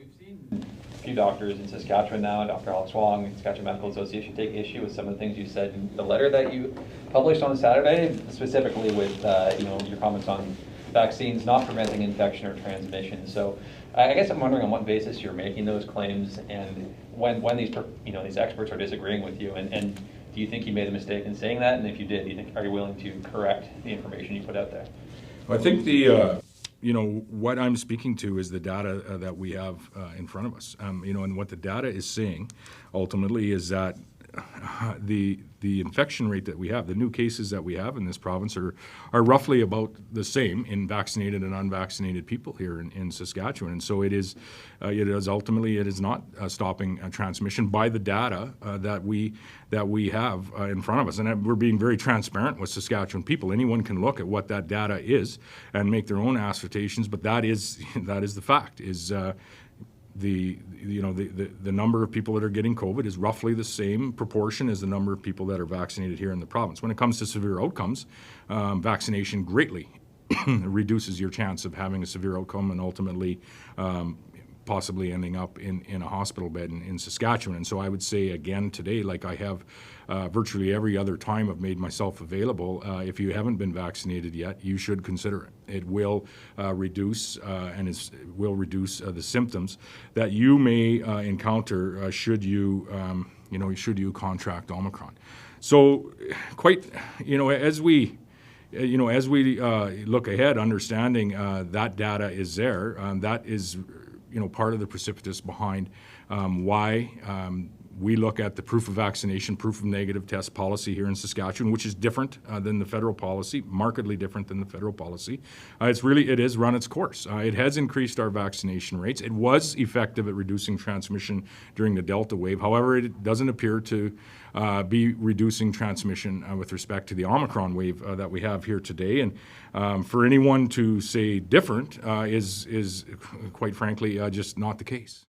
we've seen a few doctors in Saskatchewan now, Dr. Alex Wong, Saskatchewan Medical Association, take issue with some of the things you said in the letter that you published on Saturday, specifically with your comments on vaccines not preventing infection or transmission. So I guess I'm wondering on what basis you're making those claims, and when these experts are disagreeing with you, and do you think you made a mistake in saying that? And if you did, are you willing to correct the information you put out there? I think what I'm speaking to is the data that we have in front of us. And what the data is saying ultimately is that the infection rate that we have, the new cases that we have in this province are roughly about the same in vaccinated and unvaccinated people here in Saskatchewan. And so it is not stopping transmission by the data that we have in front of us. And we're being very transparent with Saskatchewan people. Anyone can look at what that data is and make their own assertions, but that is the fact. The number of people that are getting COVID is roughly the same proportion as the number of people that are vaccinated here in the province. When it comes to severe outcomes, vaccination greatly reduces your chance of having a severe outcome and ultimately possibly ending up in a hospital bed in Saskatchewan. And so I would say again today, like I have virtually every other time I've made myself available, if you haven't been vaccinated yet, you should consider it. It will reduce the symptoms that you may encounter should you contract Omicron. So as we look ahead, understanding that data is there, that is part of the precipitous behind why we look at the proof of vaccination, proof of negative test policy here in Saskatchewan, which is different than the federal policy, markedly different than the federal policy. It has run its course. It has increased our vaccination rates. It was effective at reducing transmission during the Delta wave. However, it doesn't appear to be reducing transmission with respect to the Omicron wave that we have here today. And for anyone to say different is quite frankly just not the case.